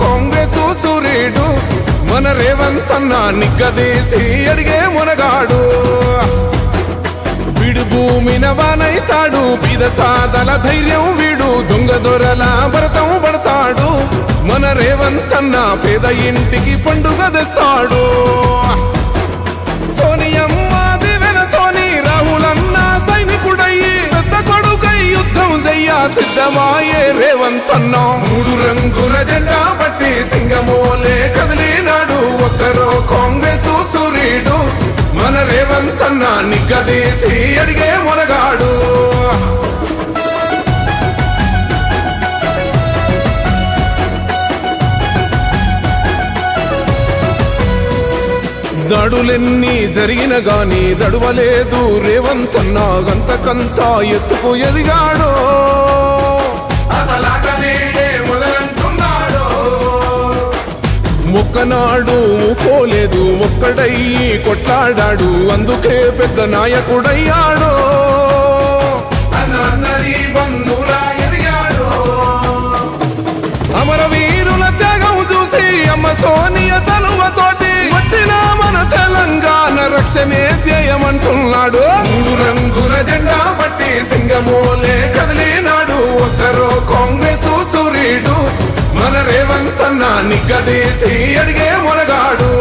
కాంగ్రెస్ సూర్యుడు మన రేవంత్ అన్న నిగ్గదీసి అడిగే మునగాడు. వీడు భూమిన వానైతాడు, బీద సాదల ధైర్యం వీడు, దొంగ దొరల భరతం పడతాడు. మన రేవంత్ అన్న పేద ఇంటికి పండుగ తెస్తాడు. సోనియమ్మ దివెనతోని రాహులన్న సైనికుడయ్యి పెద్ద కొడుకై యుద్ధం చెయ్య సిద్ధమాయే రేవంత్ అన్న. 3 రంగుల జెండా పట్టి సింగమోలే కదిలినాడు, ఒక్కరో కాంగ్రెస్ సూర్యుడు మన రేవంత్ అన్న నిగ్గదీసి అడిగే మునగాడు. దాడులెన్ని జరిగిన గాని దడువలేదు రేవంత్ అన్న, గంతకంతా ఎత్తుకు ఎదిగాడు. ఒక్కనాడు పోలేదు, ఒక్కడయ్యి కొట్లాడాడు, అందుకే పెద్ద నాయకుడయ్యాడు. అమరవీరుల త్యాగం చూసి అమ్మ సోనియా చలువతోటి వచ్చిన మన తెలంగాణ రక్షణే చేయమంటున్నాడు. 3 రంగుల జెండా పట్టి సింగమోలే కదిలినాడు, ఒక్కరో కాంగ్రెస్ సూర్యుడు మన రేవంత్ అన్న నిగ్గదీసి అడిగే మునగాడు.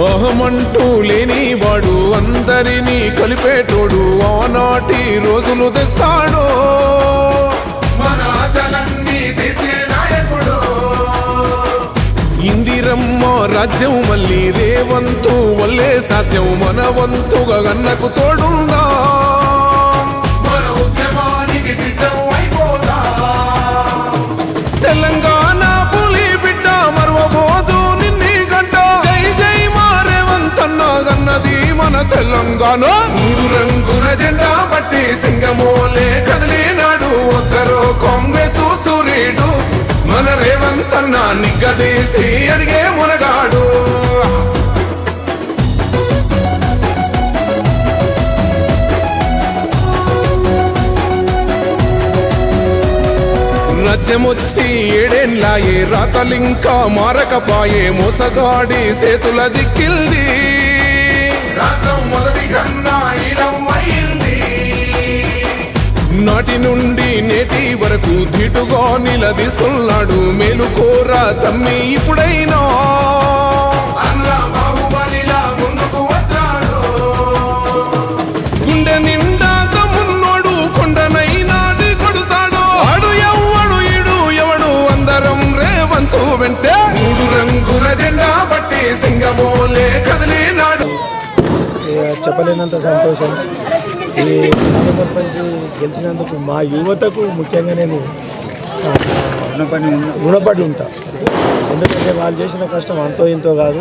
అహమంటూ లేనివాడు, అందరినీ కలిపేటోడు, ఆనాటి రోజులు తెస్తాడు. మన ఆశలన్నీ తెచ్చే నాయకుడు. ఇందిరమ్మ రాజ్యం మళ్ళీ రేవంతు వల్లే సాధ్యం, మన వంతుగా గన్నకు తోడుందా. మన ఉద్యమానికి సిద్ధం అయిపోదా. తెలంగాణ పులి బిడ్డ మరువబోదు నిన్ని గంట, జై జై మా రేవంత్ అన్న గన్నది మన తెలంగాణ. 3 రంగుల జెండా పట్టి సింగమోలే కదిలినాడు, ఒక్కరో కాంగ్రెస్ సూర్యుడు మన రేవంత్ అన్న నిగ్గదీసి అడిగే మునగాడు. రాజ్యమొచ్చి 7 ఏళ్ళాయే, రాతలింకా మారకపాయే, మోసగాడి సేతుల జిక్కిల్ది. రాష్ట్రం మొదటి కన్నా ఇలమైంది, నాటి నుండి నేటి వరకు ధీటుగా నిలదీస్తున్నాడు. మేలుకోర తమ్మి ఇప్పుడైనా ముందుకు వచ్చాడు. గుండె నిండా తమ్మున్నోడు కొండనైనా కొడుతాడు. ఆడు ఎవడు ఈడు ఎవడు అందరం రేవంతు వెంటే. 3 రంగుల జెండా పట్టి సింగమోలే కదిలినాడు. చెప్పలేనంత సంతోషం. ఈ గ్రామ సర్పంచ్ గెలిచినందుకు మా యువతకు ముఖ్యంగా నేను రుణపడి ఉంటా. ఎందుకంటే వాళ్ళు చేసిన కష్టం అంతో ఇంతో కాదు,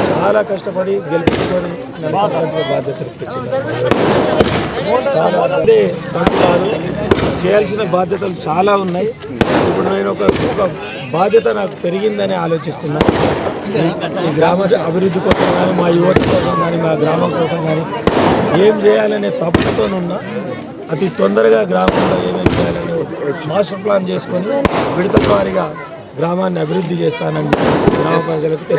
చాలా కష్టపడి గెలిపించుకొని నన్ను సర్పంచ్గా బాధ్యతలు ఇప్పించింది. చాలా అదే తప్పు కాదు, చేయాల్సిన బాధ్యతలు చాలా ఉన్నాయి. ఇప్పుడు నేను ఒక బాధ్యత నాకు పెరిగిందని ఆలోచిస్తున్నా. ఈ గ్రామ అభివృద్ధి కోసం కానీ, మా యువత కోసం కానీ, మా గ్రామం కోసం కానీ ఏం చేయాలనే తప్పుతోనున్నా అతి తొందరగా గ్రామంలో ఏమేమి చేయాలని మాస్టర్ ప్లాన్ చేసుకొని విడతల వారీగా గ్రామాన్ని అభివృద్ధి చేస్తానని గ్రామ ప్రజలకు